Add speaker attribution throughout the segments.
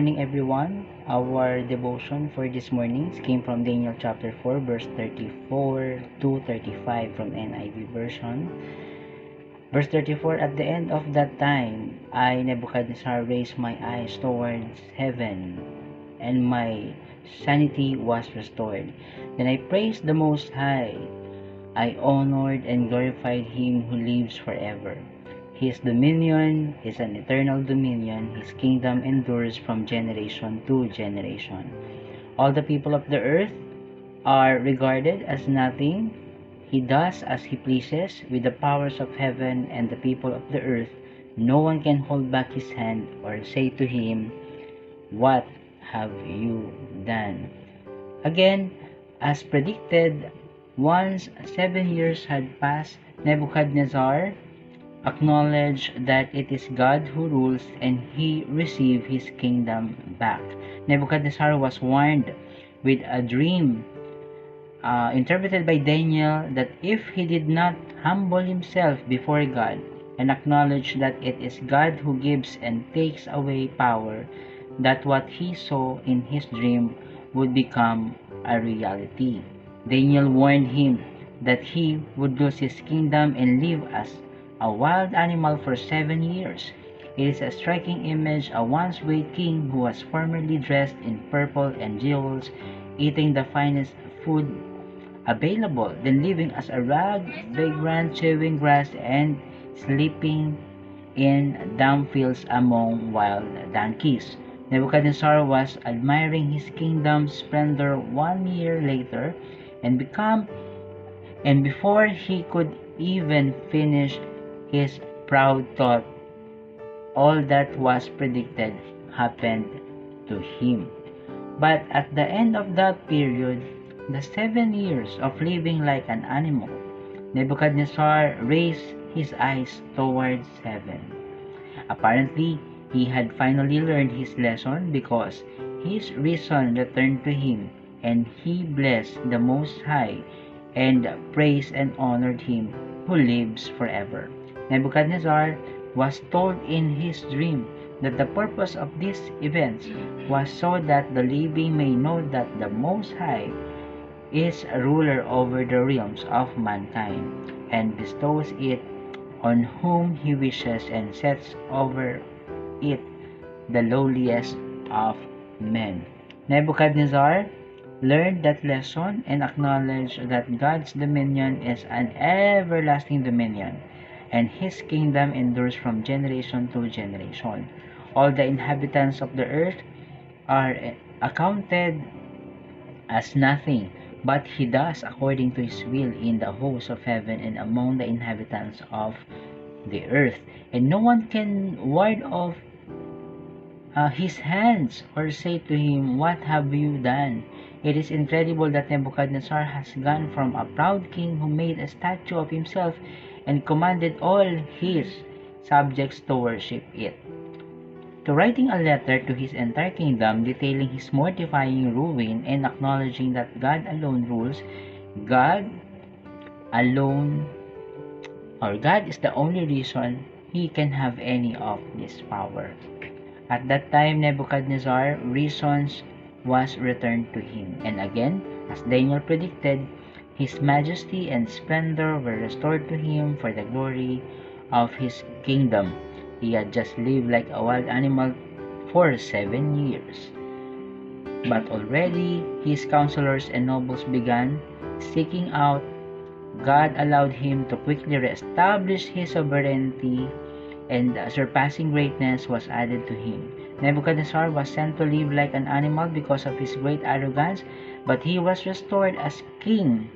Speaker 1: morning, everyone. Our devotion for this morning came from Daniel chapter 4, verse 34 to 35 from NIV version. Verse 34, At the end of that time, I, Nebuchadnezzar, raised my eyes towards heaven, and my sanity was restored. Then I praised the Most High. I honored and glorified Him who lives forever. His dominion is an eternal dominion. His kingdom endures from generation to generation. All the people of the earth are regarded as nothing. He does as He pleases with the powers of heaven and the people of the earth. No one can hold back His hand or say to Him, "What have you done?" Again, as predicted, once 7 years had passed, Nebuchadnezzar acknowledged that it is God who rules, and he received his kingdom back. Nebuchadnezzar was warned with a dream interpreted by Daniel that if he did not humble himself before God and acknowledge that it is God who gives and takes away power, that what he saw in his dream would become a reality. Daniel warned him that he would lose his kingdom and live as a wild animal for 7 years. It is a striking image, a once great king who was formerly dressed in purple and jewels, eating the finest food available, then living as a rag vagrant, chewing grass and sleeping in damp fields among wild donkeys. Nebuchadnezzar was admiring his kingdom's splendor 1 year later, and before he could even finish his proud thought, all that was predicted happened to him. But at the end of that period, the 7 years of living like an animal, Nebuchadnezzar raised his eyes towards heaven. Apparently, he had finally learned his lesson, because his reason returned to him, and he blessed the Most High and praised and honored Him who lives forever. Nebuchadnezzar was told in his dream that the purpose of these events was so that the living may know that the Most High is a ruler over the realms of mankind, and bestows it on whom He wishes, and sets over it the lowliest of men. Nebuchadnezzar learned that lesson and acknowledged that God's dominion is an everlasting dominion, and His kingdom endures from generation to generation. All the inhabitants of the earth are accounted as nothing, but He does according to His will in the hosts of heaven and among the inhabitants of the earth, and no one can ward off His hands or say to Him, "What have you done?" It is incredible that Nebuchadnezzar has gone from a proud king who made a statue of himself and commanded all his subjects to worship it, to writing a letter to his entire kingdom detailing his mortifying ruin and acknowledging that God alone rules. God is the only reason he can have any of this power. At that time, Nebuchadnezzar reasons was returned to him, and again, as Daniel predicted, his majesty and splendor were restored to him for the glory of his kingdom. He had just lived like a wild animal for 7 years, but already his counselors and nobles began seeking out. God allowed him to quickly reestablish his sovereignty, and surpassing greatness was added to him. Nebuchadnezzar was sent to live like an animal because of his great arrogance, but he was restored as king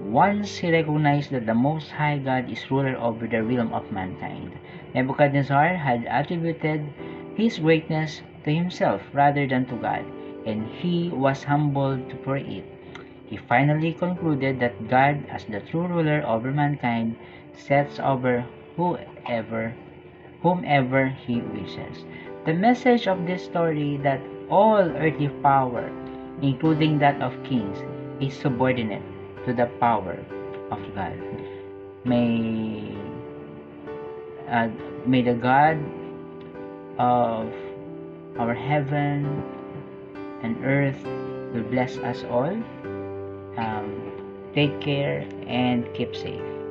Speaker 1: once he recognized that the Most High God is ruler over the realm of mankind. Nebuchadnezzar had attributed his greatness to himself rather than to God, and he was humbled for it. He finally concluded that God, as the true ruler over mankind, sets over whomever He wishes. The message of this story that all earthly power, including that of kings, is subordinate to the power of God. May the God of our heaven and earth will bless us all. Take care and keep safe.